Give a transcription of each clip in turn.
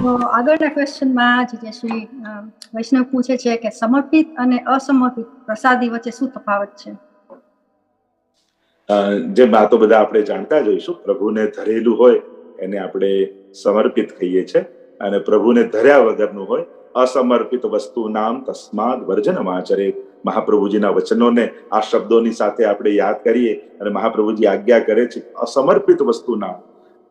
તો આગળના ક્વેશ્ચનમાં જીજેશ્રી વૈષ્ણવ પૂછે છે કે સમર્પિત અને અસમર્પિત પ્રસાદી વચ્ચે શું તફાવત છે? જેમ આ તો બધા આપણે જાણતા જોઈશું, પ્રભુને ધરેલું હોય એને આપણે સમર્પિત કહીએ છીએ, અને પ્રભુને ધર્યા વગરનું હોય અસમર્પિત વસ્તુ નામ તસ્માદ વર્જનમ આચરેત. મહાપ્રભુજીના વચનોને આ શબ્દોની સાથે આપણે યાદ કરીએ અને મહાપ્રભુજી આજ્ઞા કરે છે અસમર્પિત વસ્તુ નામ.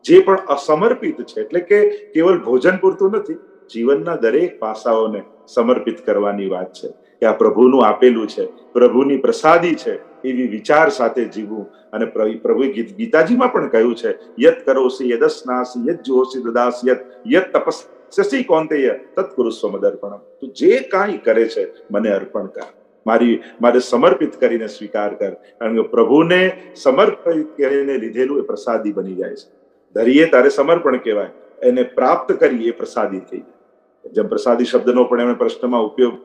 જે પણ અસમર્પિત છે એટલે કે કેવલ ભોજન પૂરતું નથી, જીવનના દરેક પાસાઓને સમર્પિત કરવાની વાત છે કે આ પ્રભુનું આપેલું છે, પ્રભુની પ્રસાદી છે, એવી વિચાર સાથે જીવવું. અને પ્રભુ ગીતાજીમાં પણ કહ્યું છે યત કરોસી યદસ્નાસી યદ જોસી દદાસી યત તપસ્યસી કૌંતેય તત્કુરુસ્વ મદર્પણમ. તું જે કાંઈ કરે છે મને અર્પણ કર, મારે સમર્પિત કરીને સ્વીકાર કર. કારણ કે પ્રભુને સમર્પિત કરીને લીધેલું એ પ્રસાદી બની જાય છે. ધરીએ તારે સમર્પણ કહેવાય, એને પ્રાપ્ત કરી એ પ્રસાદી થઈ જાય. જેમ પ્રસાદી શબ્દનો પણ એમણે પ્રશ્નમાં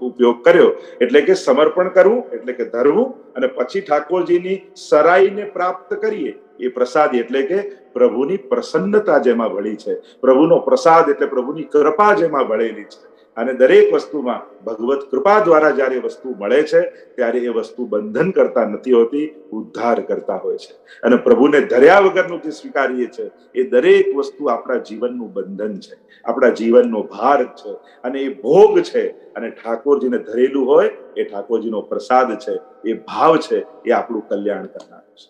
ઉપયોગ કર્યો, એટલે કે સમર્પણ કરવું એટલે કે ધરવું, અને પછી ઠાકોરજીની સરાઈને પ્રાપ્ત કરીએ એ પ્રસાદી. એટલે કે પ્રભુની પ્રસન્નતા જેમાં ભળી છે, પ્રભુનો પ્રસાદ એટલે પ્રભુની કૃપા જેમાં ભળેલી છે. અને દરેક વસ્તુમાં ભગવત કૃપા દ્વારા જ્યારે વસ્તુ મળે છે ત્યારે એ વસ્તુ બંધન કરતા નથી હોતી, ઉદ્ધાર કરતા હોય છે. અને પ્રભુને ધર્યા વગરનું જે સ્વીકારીએ છે એ દરેક વસ્તુ આપણા જીવનનું બંધન છે, આપણા જીવનનો ભાર છે, અને એ ભોગ છે. અને ઠાકોરજીને ધરેલું હોય એ ઠાકોરજીનો પ્રસાદ છે, એ ભાવ છે, એ આપણું કલ્યાણ કરનારું છે.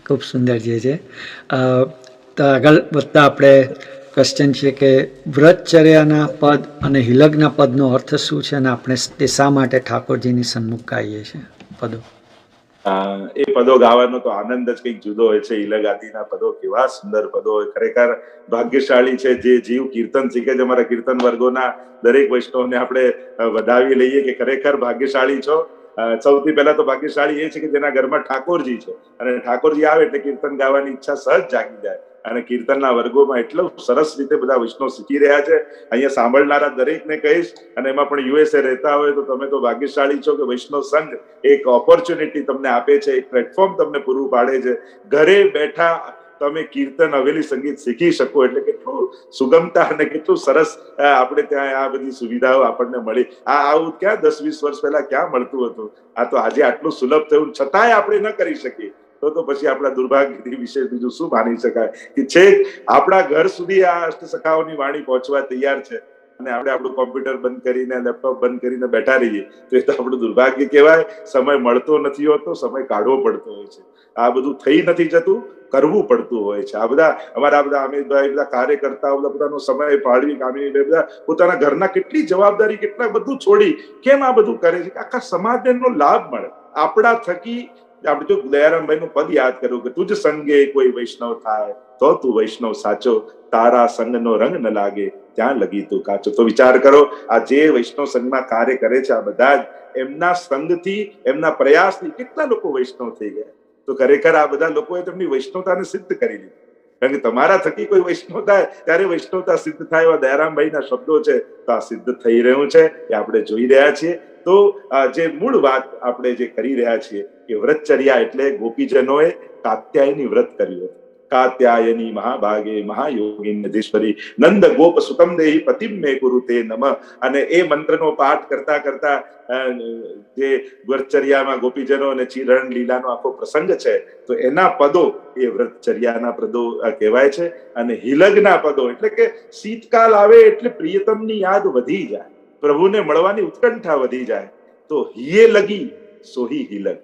ખૂબ સુંદર જે છે. તો આગળ વધતા આપણે ક્વેશ્ચન છે કે વ્રતચર્યાના પદ અને હિલગના પદનો અર્થ શું છે, અને આપણે તે શા માટે ઠાકોરજીની સન્મુખ ગાઈએ છીએ પદો? એ પદો ગાવાનો તો આનંદ જ કંઈક જુદો હોય છે. ઈલગાદીના પદો કેવા સુંદર પદો હોય. ખરેખર ભાગ્યશાળી છે જે જીવ કીર્તન શીખે છે. અમારા કીર્તન વર્ગોના દરેક વૈષ્ણવને આપણે વધાવી લઈએ કે ખરેખર ભાગ્યશાળી છો. સૌથી પહેલા તો ભાગ્યશાળી એ છે કે જેના ઘરમાં ઠાકોરજી છે, અને ઠાકોરજી આવે એટલે કીર્તન ગાવાની ઈચ્છા સહજ જાગી જાય. અને કીર્તનના વર્ગોમાં એટલું સરસ રીતે બધા વૈષ્ણવ શીખી રહ્યા છે. અહીંયા સાંભળનારા દરેકને કહીશ, અને એમાં પણ યુએસએ રહેતા હોય તો તમે તો ભાગ્યશાળી છો કે વૈષ્ણવ સંઘ એક ઓપોર્ચ્યુનિટી તમને આપે છે, એક પ્લેટફોર્મ તમને પૂરું પાડે છે. ઘરે બેઠા તમે કીર્તન હવેલી સંગીત શીખી શકો, એટલે કેટલું સુગમતા અને કેટલું સરસ આપણે ત્યાં આ બધી સુવિધાઓ આપણને મળી. આવું ક્યાં 10-20 વર્ષ પહેલા ક્યાં મળતું હતું? આ તો આજે આટલું સુલભ થયું, છતાંય આપણે ન કરી શકીએ તો પછી આપણા દુર્ભાગ્ય વિશે બીજું શું માની શકાય કે છેક આપણા ઘર સુધી આ અષ્ટસખાઓની વાણી પહોંચવા તૈયાર છે, અને આપણે આપણું કોમ્પ્યુટર બંધ કરીને લેપટોપ બંધ કરીને બેઠા રહીએ તો એ તો આપણું દુર્ભાગ્ય કહેવાય. સમય મળતો નથી હોતો, સમય કાઢવો પડતો હોય છે. આ બધું થઈ નથી જતું, કરવું પડતું હોય છે. આ બધા અમારા બધા અમિતભાઈ બધા કાર્યકર્તાઓ પોતાનો સમય ફાળવી કામી બધા પોતાના ઘરના કેટલી જવાબદારી કેટલા બધું છોડી કેમ આ બધું કરે છે કે આખા સમાજને એનો લાભ મળે. આપણા થકી આપણે જો દયારામભાઈ નું પદ યાદ કર્યું કે તુજ સંગે કોઈ વૈષ્ણવ થાય તો તું વૈષ્ણવ સાચો, તારા સંગનો રંગ ન લાગે ત્યાં લગી તું કાચો. તો વિચાર કરો, આ જે વૈષ્ણવ સંઘમાં કાર્ય કરે છે આ બધા જ એમના સંઘથી, એમના પ્રયાસથી કેટલા લોકો વૈષ્ણવ થઈ ગયા. તો ખરેખર આ બધા લોકોએ તેમની વૈષ્ણવતાને સિદ્ધ કરી લીધી. કારણ કે તમારા થકી કોઈ વૈષ્ણવ થાય ત્યારે વૈષ્ણવતા સિદ્ધ થાય, એવા દયારામભાઈના શબ્દો છે. તો આ સિદ્ધ થઈ રહ્યું છે એ આપણે જોઈ રહ્યા છીએ. તો જે મૂળ વાત આપણે જે કરી રહ્યા છીએ કે વ્રતચર્યા એટલે ગોપીજનોએ કાત્યાયની વ્રત કર્યું હતું. કાત્યાયની મહાભાગે મહાયોગી નદીશ્વરી નંદ ગોપ સુતમ દેહી પતિમ મે કુરુતે નમ. અને એ મંત્રનો પાઠ કરતા કરતા જે વ્રતચર્યામાં ગોપીજનો અને ચિરણ લીલાનો આખો પ્રસંગ છે તો એના પદો એ વ્રતચર્યાના પદો કહેવાય છે. અને હિલગના પદો એટલે કે શીતકાલ આવે એટલે પ્રિયતમની યાદ વધી જાય, પ્રભુને મળવાની ઉત્કંઠા વધી જાય. તો હિયે લગી સોહી હિલગ,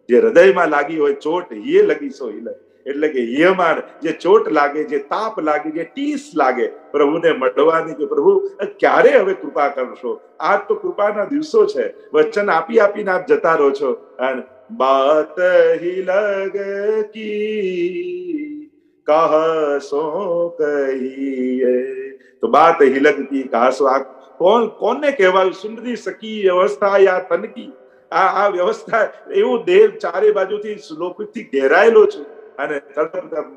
જે હૃદયમાં લાગી હોય ચોટ, હિયે લગી સો હિલગ. એટલે કે હિયમાં જે ચોટ લાગે, જે તાપ લાગે, જે ટીસ લાગે પ્રભુને મળવાની કે પ્રભુ ક્યારે હવે કૃપા કરશો. આ તો કૃપાના દિવસો છે, વચન આપી આપીને આપ જતા રહો છો. બાત હિલગ કી કહસો કહીએ, તો બાત હિલગ કી કહસો. આ કોને કહેવાયું? સુંદરી સકી વ્યવસ્થા યા તનકી. આ વ્યવસ્થા એવું દેહ ચારે બાજુથી લોકથી ઘેરાયેલો છું અને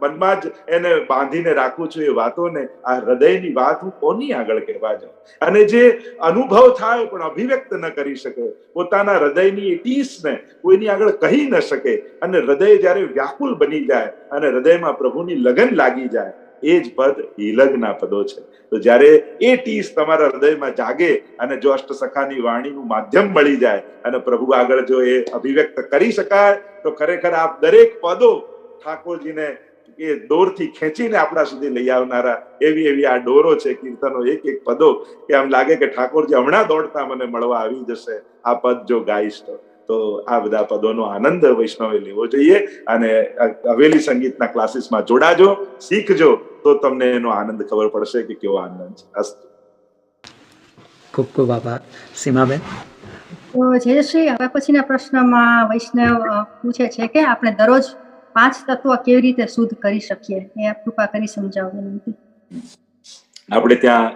મનમાં જ એને બાંધીને રાખું છું. એ વાતોને, આ હૃદયની વાત હું કોની આગળ કહેવા જાઉં? અને જે અનુભવ થાય પણ અભિવ્યક્ત ન કરી શકે, પોતાના હૃદયની ટીસને કોઈની આગળ કહી ન શકે, અને હૃદય જયારે વ્યાકુલ બની જાય અને હૃદયમાં પ્રભુની લગન લાગી જાય, એ જ પદ હિલગના પદો છે. તો જ્યારે એ ટીસ તમારા હૃદયમાં જાગે અને જો અષ્ટસખાની વાણીનું માધ્યમ મળી જાય અને પ્રભુ આગળ જો એ અભિવ્યક્ત કરી શકાય તો ખરેખર આ દરેક પદો ઠાકોરજીને એ દોરથી ખેંચીને આપણા સુધી લઈ આવનારા એવી આ ડોરો છે કીર્તનો, એક એક પદો કે આમ લાગે કે ઠાકોરજી હમણાં દોડતા મને મળવા આવી જશે આ પદ જો ગાઈશ તો આ બધા પદોનો આનંદ વૈષ્ણવે લેવો જોઈએ. અને હવેલી સંગીતના ક્લાસીસમાં જોડાજો, શીખજો, તો તમને એનો આનંદ ખબર પડશે કે કેવો આનંદ છે. અસ્તુ. ખૂબ ખૂબ આભાર. સીમાબેન. તો જયશ્રી, હવે પછીના પ્રશ્નમાં વૈષ્ણવ પૂછે છે કે આપણે દરરોજ 5 તત્વ કેવી રીતે શુદ્ધ કરી શકીએ, એ આપ કૃપા કરી સમજાવો વિનંતી. આપણે ત્યાં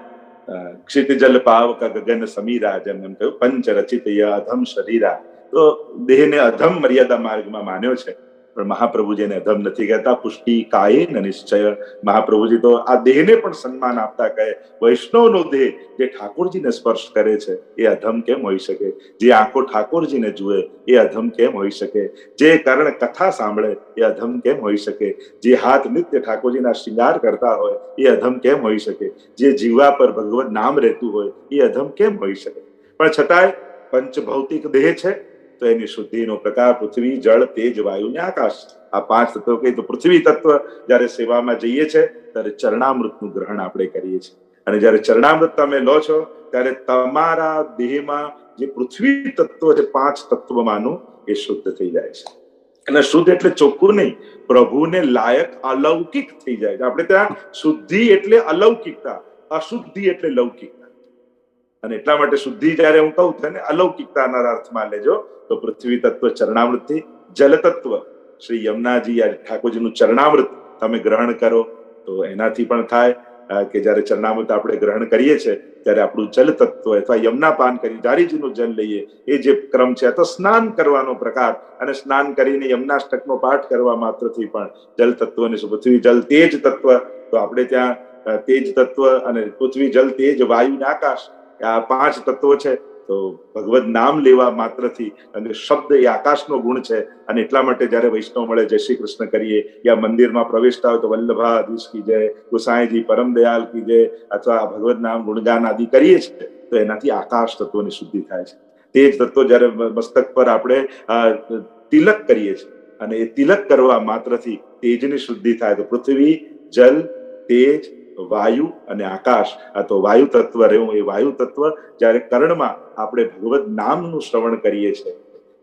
ક્ષિતિજલ પાવક ગગન સમીરા, જેમ એમ કહ્યું, પંચ રચિત અધમ શરીરા. તો દેહને અધમ મર્યાદા માર્ગમાં માન્યો છે, પણ મહાપ્રભુજી એને અધમ નથી કહેતા. પુષ્ટિ કાયેન નિશ્ચય. મહાપ્રભુજી તો આ દેહને પણ સન્માન આપતા કહે, વૈષ્ણવનો દેહ જે ઠાકોરજીને સ્પર્શ કરે છે એ અધમ કેમ હોઈ શકે? જે આંખો ઠાકોરજીને જુએ એ અધમ કેમ હોઈ શકે? જે કર્ણ કથા સાંભળે એ અધમ કેમ હોઈ શકે? જે હાથ નિત્ય ઠાકોરજીના શૃંગાર કરતા હોય એ અધમ કેમ હોઈ શકે? જે જીવા પર ભગવત નામ રહેતું હોય એ અધમ કેમ હોઈ શકે? પણ છતાંય પંચ ભૌતિક દેહ છે તો એની શુદ્ધિનો પ્રકાર પૃથ્વી, જળ, તેજ, વાયુ ને આકાશ. આ 5 તત્વ કહી તો પૃથ્વી તત્વ જયારે સેવામાં જઈએ છે ત્યારે ચરણામૃતનું ગ્રહણ આપણે કરીએ છીએ, અને જયારે ચરણામૃત તમે લો છો ત્યારે તમારા દેહમાં જે પૃથ્વી તત્વ છે 5 તત્વમાંનું એ શુદ્ધ થઈ જાય છે. અને શુદ્ધ એટલે ચોખ્ખું નહીં, પ્રભુને લાયક અલૌકિક થઈ જાય છે. આપણે ત્યાં શુદ્ધિ એટલે અલૌકિકતા, અશુદ્ધિ એટલે લૌકિકતા. અને એટલા માટે શુદ્ધિ જયારે હું કહું તેને અલૌકિકતાના અર્થમાં લેજો. તો પૃથ્વી તત્વ ચરણામૃતથી, જલ તત્વ શ્રી યમુનાજી ઠાકોરજીનું ચરણામૃત તમે ગ્રહણ કરો તો એનાથી પણ થાય કે જયારે ચરણામૃત આપણે ગ્રહણ કરીએ છીએ ત્યારે આપણું જલ તત્વ અથવા યમુના પાન કરી જારીજીનું જલ લઈએ એ જે ક્રમ છે, તો સ્નાન કરવાનો પ્રકાર, અને સ્નાન કરીને યમુનાષ્ટકનો પાઠ કરવા માત્રથી પણ જલ તત્વની પૃથ્વી, જલ, તેજ તત્વ. તો આપણે ત્યાં તેજ તત્વ અને પૃથ્વી, જલ, તેજ, વાયુ ને આકાશ, આ 5 તત્વો છે. તો ભગવદ નામ લેવા માત્રથી, અને શબ્દ એ આકાશનો ગુણ છે, અને એટલા માટે જયારે વૈષ્ણવ મળે જય શ્રી કૃષ્ણ કરીએ યા મંદિરમાં પ્રવેશતા હોય તો વલ્લભાધીશ કી જય, ગુસાઈજી પરમ દયાલ કી જય, અથવા ભગવદ નામ ગુણગાન આદિ કરીએ છીએ તો એનાથી આકાશ તત્વની શુદ્ધિ થાય છે. તે જ તત્વો જયારે મસ્તક પર આપણે તિલક કરીએ છીએ અને એ તિલક કરવા માત્રથી તેજની શુદ્ધિ થાય. તો પૃથ્વી, જલ, તેજ, વાયુ અને આકાશ. આ તો વાયુ તત્વ રહ્યું. એ વાયુ તત્વ જયારે કર્ણમાં આપણે ભગવદ નામનું શ્રવણ કરીએ છીએ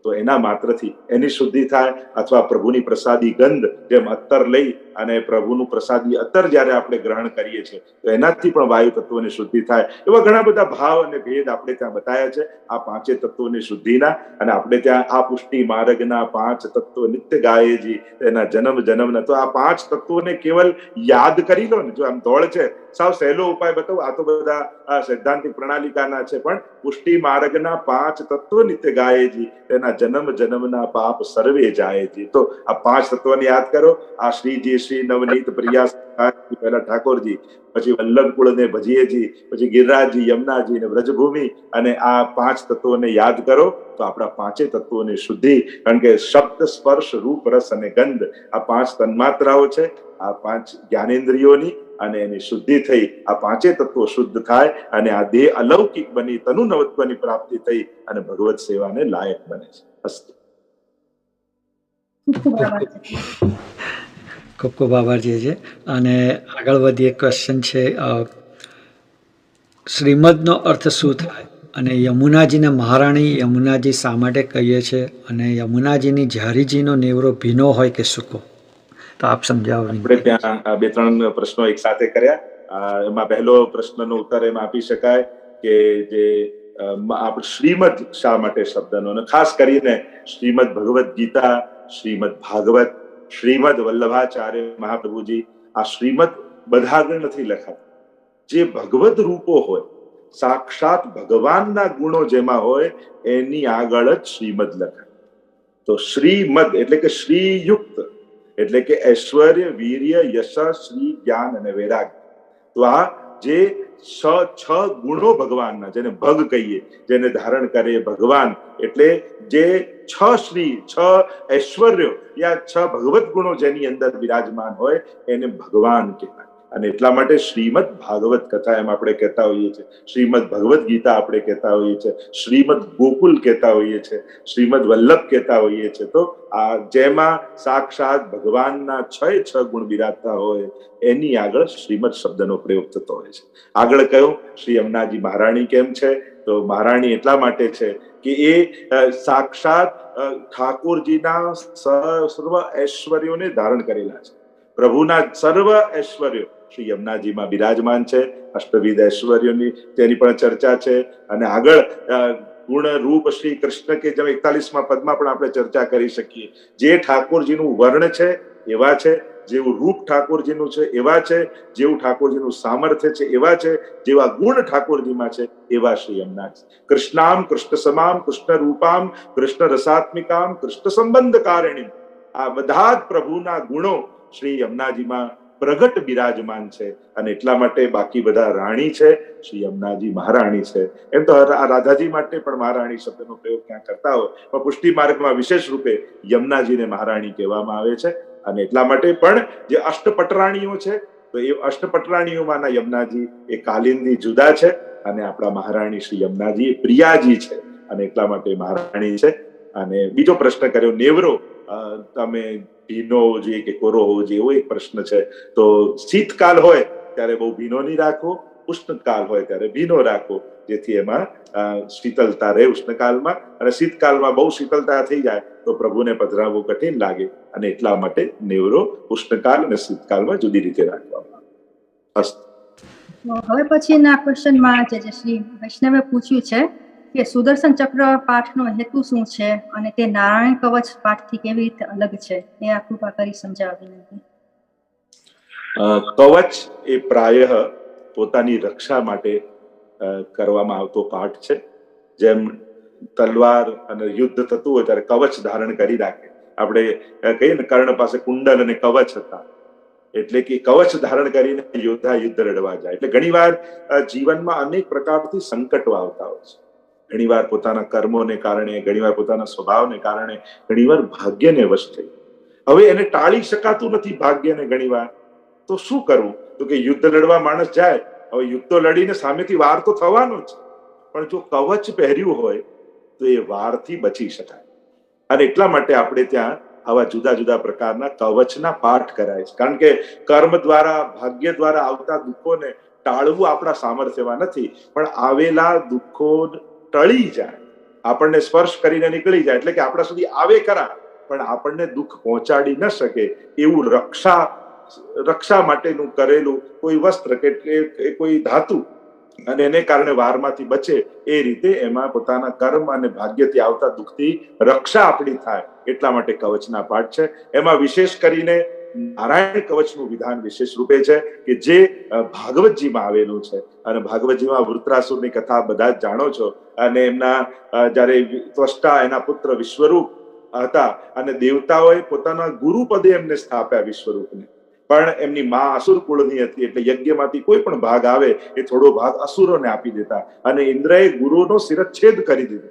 તો એના માત્રથી એની શુદ્ધિ થાય. અથવા પ્રભુની પ્રસાદી ગંધ, જેમ અત્તર લઈ અને પ્રભુનું પ્રસાદી અત્તર જયારે આપણે ગ્રહણ કરીએ છીએ તો એનાથી પણ વાયુ તત્વની શુદ્ધિ થાય. એવા ઘણા બધા ભાવ અને ભેદ આપણે ત્યાં બતાવ્યા છે આ 5 તત્વોની શુદ્ધિના. અને આપણે ત્યાં આ પુષ્ટિ માર્ગના 5 તત્વો નિત્ય ગાયેજી, એના જન્મ જન્મના. તો આ 5 તત્વોને કેવલ યાદ કરી લો ને, જો આમ દોડ છે, સાવ સહેલો ઉપાય બતાવો. આ તો બધા સૈદ્ધાંતિક પ્રણાલિકાના છે, પણ પુષ્ટિ માર્ગના 5 તત્વો નિત્ય ગાયેજી, એના જન્મ જન્મના પાપ સર્વે જાયેજી. તો આ 5 તત્વોને યાદ કરો. આ શ્રીજી, શ્રી નવનીત પ્રિયા, પહેલા ઠાકોરજી, પછી વલ્લભ કુળ ને ભજીએજી, પછી ગિરિરાજજી, યમુનાજી ને વ્રજભૂમિ, અને આ 5 તત્વોને યાદ કરો તો આપણા 5 તત્વોની શુદ્ધિ. કારણ કે શબ્દ, સ્પર્શ, રૂપ, રસ અને ગંધ આ 5 તન્માત્રાઓ છે, આ 5 જ્ઞાનેન્દ્રિયોની, અને એની શુદ્ધિ થઈ આ 5 તત્વો શુદ્ધ થાય અને આ દેહ અલૌકિક બની તનુ નવત્વની પ્રાપ્તિ થઈ અને ભગવત સેવાને લાયક બને છે. અસ્તુ. ખૂબ ખૂબ આભાર છે. અને આગળ વધીએ. ક્વેશ્ચન છે, શ્રીમદનો અર્થ શું થાય અને યમુનાજીને મહારાણી યમુનાજી શા માટે કહીએ છીએ, અને યમુનાજીની ઝારીજીનો નેવરો ભીનો હોય કે સૂકો? તો આપ સમજાવો. આપણે ત્યાં 2-3 પ્રશ્નો એક સાથે કર્યા. એમાં પહેલો પ્રશ્નનો ઉત્તર એમ આપી શકાય કે જે આપણે શ્રીમદ શા માટે શબ્દનો, અને ખાસ કરીને શ્રીમદ ભગવદ ગીતા, શ્રીમદ ભાગવત, શ્રીમદ વલ્લભાચાર્ય મહાપ્રભુજી, આ શ્રીમદ બધા આગળ નથી લખાતા. જે ભગવદ રૂપો હોય, સાક્ષાત ભગવાનના ગુણો જેમાં હોય એની આગળ જ શ્રીમદ લખાય. તો શ્રીમદ એટલે કે શ્રીયુક્ત, એટલે કે ઐશ્વર્ય, વીર્ય, યશ, શ્રી, જ્ઞાન અને વૈરાગ્ય. તો આ જે 6 ગુણો ભગવાનના, જેને ભગ કહીએ, જેને ધારણ કરે ભગવાન, એટલે જે 6 શ્રી, 6 ઐશ્વર્યો યા 6 ભગવત ગુણો જેની અંદર બિરાજમાન હોય એને ભગવાન કહેવાય. અને એટલા માટે શ્રીમદ ભાગવત કથા એમ આપણે કહેતા હોઈએ છીએ, શ્રીમદ ભગવદ ગીતા આપણે કહેતા હોઈએ છીએ, શ્રીમદ ગોકુલ કહેતા હોઈએ છીએ, શ્રીમદ વલ્લભ કહેતા હોઈએ છીએ. તો આ જેમાં સાક્ષાત ભગવાનના 6 ગુણ બિરાજતા હોય એની આગળ શ્રીમદ શબ્દનો પ્રયોગ થતો હોય છે. આગળ કહ્યું શ્રી યમુનાજી મહારાણી કેમ છે? તો મહારાણી એટલા માટે છે કે એ સાક્ષાત ઠાકોરજીના સર્વ ઐશ્વર્યોને ધારણ કરેલા છે. પ્રભુના સર્વ ઐશ્વર્યો શ્રી યમુનાજીમાં બિરાજમાન છે. અષ્ટવિધ ઐશ્વર્યોની તેની પણ ચર્ચા છે. અને આગળ ગુણ રૂપ શ્રી કૃષ્ણ કે જેમ 41મા પદમાં પણ આપણે ચર્ચા કરી શકીએ. જે ઠાકોરજીનું વર્ણ છે એવા છે, જેવું રૂપ ઠાકોરજીનું છે એવા છે, જેવું ઠાકોરજીનું સામર્થ્ય છે એવા છે, જેવા ગુણ ઠાકોરજીમાં છે એવા શ્રી યમુનાજી. કૃષ્ણામ કૃષ્ણ સમામ કૃષ્ણ રૂપામ કૃષ્ણ રસાત્મિકામ કૃષ્ણ સંબંધ કારણી, આ બધા જ પ્રભુના ગુણો શ્રી યમુનાજીમાં પ્રગટ બિરાજમાન છે. અને એટલા માટે બાકી બધા રાણી છે, શ્રી યમુનાજી મહારાણી છે. એમ તો આ રાધાજી માટે પણ મહારાણી શબ્દનો પ્રયોગ ક્યાં કરતા હોય, પણ પુષ્ટિ માર્ગમાં વિશેષ રૂપે યમુનાજીને મહારાણી કહેવામાં આવે છે. અને એટલા માટે પણ જે અષ્ટપટરાણીઓ છે, તો એ અષ્ટપટરાણીઓમાંના યમુનાજી એ કાલિંદી જુદા છે, અને આપણા મહારાણી શ્રી યમુનાજી એ પ્રિયાજી છે, અને એટલા માટે મહારાણી છે. અને બીજો પ્રશ્ન કર્યો નેવરો, તમે ભીનો હોવો જોઈએ કે કોરો હોવો જોઈએ, એવો એક પ્રશ્ન છે. તો શીતકાલ હોય ત્યારે બહુ ભીનો નહીં રાખવો, ઉષ્ણકાલ હોય ત્યારે ભીનો રાખવો, જેથી એમાં શીતલતા રહે ઉષ્ણકાલમાં, અને શીતકાલમાં બહુ શીતલતા થઈ જાય તો પ્રભુને પધરાવવું કઠિન લાગે. અને એટલા માટે નેવરો ઉષ્ણકાલ અને શીતકાલમાં જુદી રીતે રાખવામાં આવે. હવે પછીના ક્વેશ્ચનમાં જે શ્રી વૈષ્ણવે પૂછ્યું છે કે સુદર્શન ચક્ર પાઠનો હેતુ શું છે અને તે નારાયણ કવચ પાઠથી કેવી રીતે અલગ છે, એ આપ કૃપા કરી સમજાવી નથી. કવચ એ પ્રાયઃ પોતાની રક્ષા માટે કરવામાં આવતો પાઠ છે. જેમ તલવાર અને યુદ્ધ થતું હોય ત્યારે કવચ ધારણ કરી રાખે. આપણે કહીએ ને કર્ણ પાસે કુંડલ અને કવચ હતા, એટલે કે કવચ ધારણ કરીને યોદ્ધા યુદ્ધ લડવા જાય. એટલે ઘણીવાર જીવનમાં અનેક પ્રકારથી સંકટો આવતા હોય છે. ઘણીવાર પોતાના કર્મોને કારણે, ઘણીવાર પોતાના સ્વભાવને કારણે, ઘણીવાર ભાગ્યને વશ થઈ. હવે એને ટાળી શકાતું નથી ભાગ્યને ઘણીવાર. તો શું કરવું? તો કે યુદ્ધ લડવા માણસ જાય, હવે યુદ્ધ તો લડીને સામેથી વાર તો થવાનો જ, પણ જો કવચ પહેર્યું હોય તો એ વારથી બચી શકાય. અને એટલા માટે આપણે ત્યાં આવા જુદા જુદા પ્રકારના કવચના પાઠ કરાય છે. કારણ કે કર્મ દ્વારા, ભાગ્ય દ્વારા આવતા દુઃખોને ટાળવું આપણા સામર્થ્યમાં નથી, પણ આવેલા દુઃખો ટળી જાય, આપણને સ્પર્શ કરીને નીકળી જાય, એટલે કે આપણા સુધી આવે ખરા પણ આપણને દુઃખ પહોંચાડી ન શકે એવું રક્ષા માટેનું કરેલું કોઈ વસ્ત્ર કે કોઈ ધાતુ, અને એને કારણે વારમાંથી બચે એ રીતે એમાં પોતાના કર્મ અને ભાગ્યથી આવતા દુઃખથી રક્ષા આપણી થાય. એટલા માટે કવચના પાઠ છે. એમાં વિશેષ કરીને નારાયણ કવચનું વિધાન વિશેષ રૂપે છે કે જે ભાગવતજીમાં આવેલું છે. અને ભાગવતજીમાં વૃત્રાસુરની કથા બધા જ જાણો છો. અને એમના જયારે ત્વષ્ટા એના પુત્ર વિશ્વરૂપ હતા, અને દેવતાઓએ પોતાના ગુરુપદે એમને સ્થાપ્યા વિશ્વરૂપને, પણ એમની માં અસુર કુળની હતી, એટલે યજ્ઞમાંથી કોઈ પણ ભાગ આવે એ થોડો ભાગ અસુરોને આપી દેતા. અને ઇન્દ્રએ ગુરુનો શિરચ્છેદ કરી દીધો,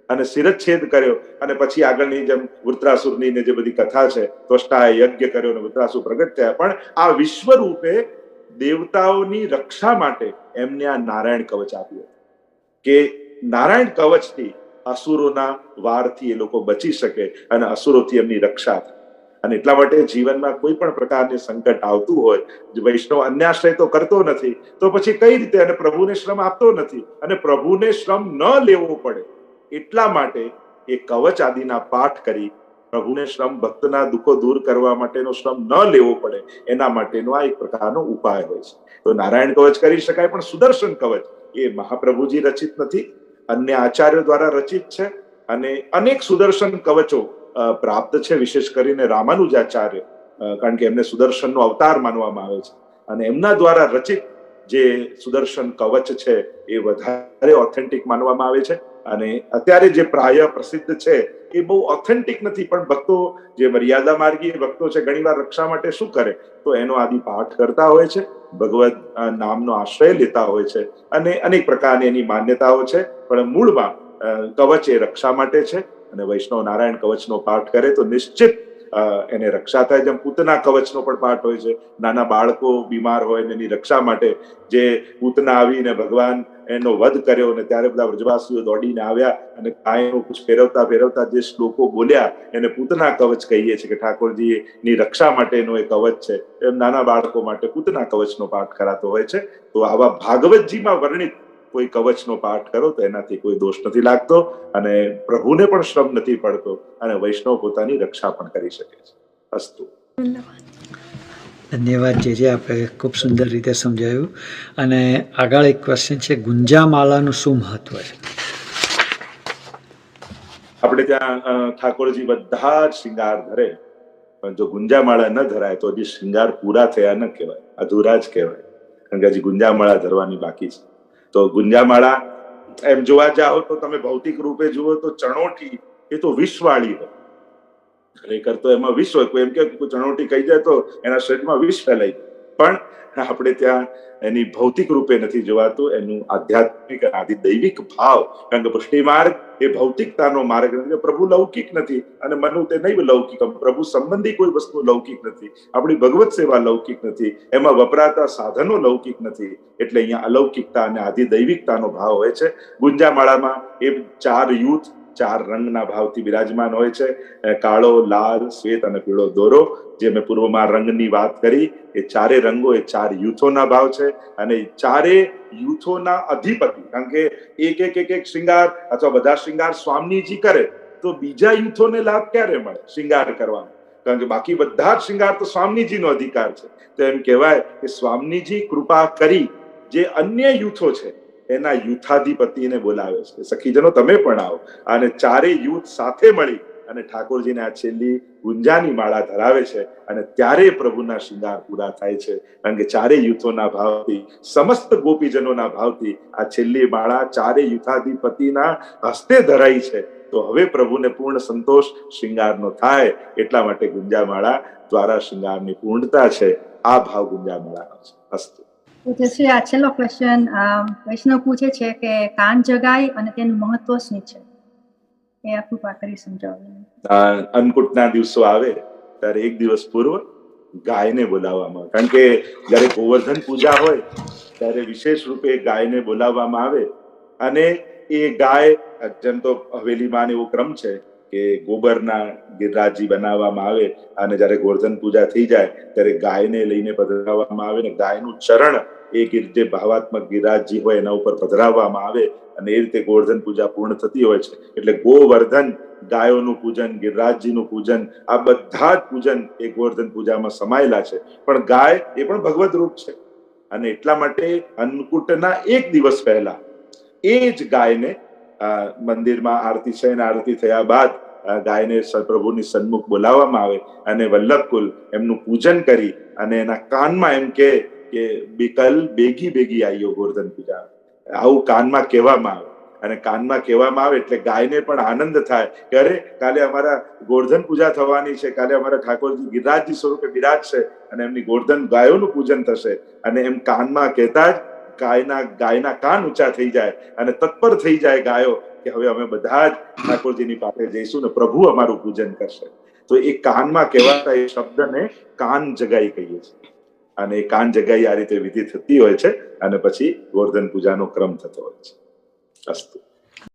અને શિરચ્છેદ કર્યો. અને પછી આગળની જેમ વૃત્રાસુરની જે બધી કથા છે, ત્વષ્ટાએ યજ્ઞ કર્યો અને વૃત્રાસુર પ્રગટ થયા. પણ આ વિશ્વરૂપે દેવતાઓની રક્ષા માટે એમને આ નારાયણ કવચ આપ્યું કે નારાયણ કવચથી અસુરોના વારથી એ લોકો બચી શકે અને અસુરોથી એમની રક્ષા થાય. અને એટલા માટે જીવનમાં કોઈ પણ પ્રકારની સંકટ આવતું હોય, વૈષ્ણવ અન્યાશ્રય તો કરતો નથી, તો પછી કઈ રીતે, અને પ્રભુને શ્રમ આપતો નથી, અને પ્રભુને શ્રમ ન લેવો પડે એટલા માટે એ કવચ આદિના પાઠ કરી પ્રભુને શ્રમ, ભક્તના દુઃખો દૂર કરવા માટેનો શ્રમ ન લેવો પડે એના માટેનો આ એક પ્રકારનો ઉપાય હોય છે. તો નારાયણ કવચ કરી શકાય, પણ સુદર્શન કવચ એ મહાપ્રભુજી રચિત નથી, અન્ય આચાર્યો દ્વારા રચિત છે. અને અનેક સુદર્શન કવચો પ્રાપ્ત છે, વિશેષ કરીને રામાનુજાચાર્ય, કારણ કે એમને સુદર્શનનો અવતાર માનવામાં આવે છે. અને એમના દ્વારા રચિત જે સુદર્શન કવચ છે એ વધારે ઓથેન્ટિક માનવામાં આવે છે. અને અત્યારે જે પ્રાય પ્રસિદ્ધ છે એ બહુ ઓથેન્ટિક નથી, પણ ભક્તો જે મર્યાદા માર્ગી ભક્તો છે ઘણીવાર રક્ષા માટે શું કરે, તો એનો આદિ પાઠ કરતા હોય છે, ભગવદ નામનો આશ્રય લેતા હોય છે, અને અનેક પ્રકારની એની માન્યતાઓ છે. પણ મૂળમાં કવચ એ રક્ષા માટે છે. અને વૈષ્ણવ નારાયણ કવચનો પાઠ કરે તો નિશ્ચિત એને રક્ષા થાય. જેમ પૂતના કવચનો પણ પાઠ હોય છે. નાના બાળકો બીમાર હોય ને એની રક્ષા માટે જે પૂતના આવીને ભગવાન એનો વધ કર્યો ને ત્યારે બધા વ્રજવાસીઓ દોડીને આવ્યા અને ગાયનું કુછ ફેરવતા ફેરવતા જે શ્લોકો બોલ્યા એને પૂતના કવચ કહીએ છીએ કે ઠાકોરજીની રક્ષા માટેનો એ કવચ છે. એમ નાના બાળકો માટે પૂતના કવચનો પાઠ કરાતો હોય છે. તો આવા ભાગવતજીમાં વર્ણિત કોઈ કવચનો પાઠ કરો તો એનાથી કોઈ દોષ નથી લાગતો અને પ્રભુને પણ શ્રમ નથી પડતો અને વૈષ્ણવ પોતાની રક્ષા પણ કરી શકે છે. અસ્તુ. ધન્યવાદ જે આપણે ખૂબ સુંદર રીતે સમજાયું. અને આગળ એક ક્વેશ્ચન છે, ગુંજામાળાનું શું મહત્વ છે? આપણે ત્યાં ઠાકોરજી બધા જ શૃંગાર ધરે, પણ જો ગુંજામાળા ન ધરાય તો હજી શૃંગાર પૂરા થયા ન કહેવાય, અધૂરા જ કહેવાય. કારણ કે હજી ગુંજામાળા ધરવાની બાકી છે. તો ગુંજામાળા એમ જોવા જાઓ તો તમે ભૌતિક રૂપે જુઓ તો ચણોટી એ તો વિષવાળી હોય. ખરેખર તો એમાં વિષ હોય. કોઈ એમ કે ચણોટી કહી જાય તો એના શરીરમાં વિષ ફેલાઈ જાય. પણ આપણે ત્યાં એની ભૌતિક રૂપે નથી જોવાતું, એનું આધ્યાત્મિક આદિ દૈવિક ભાવ. કારણ કે પુષ્ટિ માર્ગ એ ભૌતિકતાનો માર્ગ નથી. પ્રભુ લૌકિક નથી અને મનુ તે નહીં લૌકિક. પ્રભુ સંબંધી કોઈ વસ્તુ લૌકિક નથી. આપણી ભગવત સેવા લૌકિક નથી. એમાં વપરાતા સાધનો લૌકિક નથી. એટલે અહીંયા અલૌકિકતા અને આદિ દૈવિકતાનો ભાવ હોય છે. ગુંજામાળામાં એ 4 યુથ 4 રંગના ભાવથી બિરાજમાન હોય છે. કાળો, લાલ, શ્વેત અને પીળો દોરો. જે મેં પૂર્વમાં રંગની વાત કરી, એ 4 રંગો એ 4 યુથોના ભાવ છે. અને 4 યુથોના અધિપતિ, કારણ કે એક શ્રૃંગાર અથવા બધા શ્રૃંગાર સ્વામીજી કરે તો બીજા યુથોને લાભ ક્યારે મળે શ્રૃંગાર કરવાનો? કારણ કે બાકી બધા જ શ્રૃંગાર તો સ્વામીજીનો અધિકાર છે. તો એમ કહેવાય કે સ્વામીજી કૃપા કરી જે અન્ય યુથો છે એના યુથાધિપતિને બોલાવે છે, સખીજનો તમે પણ આવો. અને 4 યુથ સાથે મળી અને ઠાકોરજીને આ છેલ્લી ગુંજાની માળા ધરાવે છે અને ત્યારે પ્રભુના શૃંગાર પૂરા થાય છે. કારણ કે 4 યુથોના ભાવથી, સમસ્ત ગોપીજનોના ભાવથી આ છેલ્લી માળા 4 યુથાધિપતિના હસ્તે ધરાઈ છે. તો હવે પ્રભુને પૂર્ણ સંતોષ શૃંગારનો થાય. એટલા માટે ગુંજામાળા દ્વારા શૃંગારની પૂર્ણતા છે. આ ભાવ ગુંજામાળાનો છે. અસ્તુ. જશે આ છેલ્લો ક્વેશ્ચન વૈષ્ણવ પૂછે છે કે કાન જગાઈ અને તેનું મહત્વ શું છે? એ આખું પાકરી સમજાવો. અન્નકૂટના દિવસો આવે ત્યારે એક દિવસ પૂર્વ ગાયને બોલાવવામાં આવે. કારણ કે જયારે ગોવર્ધન પૂજા હોય ત્યારે વિશેષ રૂપે ગાયને બોલાવવામાં આવે. અને એ ગાય, જેમ તો હવેલીમાં એવો ક્રમ છે કે ગોબરના ગિરિરાજજી બનાવવામાં આવે અને જયારે ગોવર્ધન પૂજા થઈ જાય ત્યારે ગાયને લઈને પધરાવવામાં આવે ને ગાયનું ચરણ એ જે ભાવાત્મક ગિરિરાજજી હોય એના ઉપર પધરાવવામાં આવે અને એ રીતે ગોવર્ધન પૂજા પૂર્ણ થતી હોય છે. એટલે ગોવર્ધન, ગાયોનું પૂજન, ગિરિરાજજીનું પૂજન, આ બધા જ પૂજન એ ગોવર્ધન પૂજામાં સમાયેલા છે. પણ ગાય એ પણ ભગવત રૂપ છે અને એટલા માટે અન્નકૂટના એક દિવસ પહેલા એ જ ગાયને મંદિરમાં આરતી છે અને આરતી થયા બાદ ગાયને પ્રભુની સન્મુખ બોલાવવામાં આવે અને વલ્લભકુલ એમનું પૂજન કરી અને એના કાનમાં એમ કે કલ બેગી આવ્યો ગોવર્ધન પૂજા, આવું કાનમાં કહેવામાં આવે. અને કાનમાં કહેવામાં આવે એટલે ગાયને પણ આનંદ થાય કે અરે કાલે અમારા ગોવર્ધન પૂજા થવાની છે, કાલે અમારા ઠાકોરજી ગિરિરાજજી સ્વરૂપે બિરાજશે અને એમની ગોવર્ધન ગાયોનું પૂજન થશે. અને એમ કાનમાં કહેતા જ ગાયના કાન ઊંચા થઈ જાય અને તત્પર થઈ જાય ગાયો કે હવે અમે બધા જ ઠાકોરજીની પાસે જઈશું ને પ્રભુ અમારું પૂજન કરશે. તો એ કાનમાં કહેવાતા એ શબ્દને કાન જગાઈ કહીએ છીએ. અને એ કાન જગાઈ આ રીતે વિધિ થતી હોય છે અને પછી ગોવર્ધન પૂજાનો ક્રમ થતો હોય છે. અસ્તુ.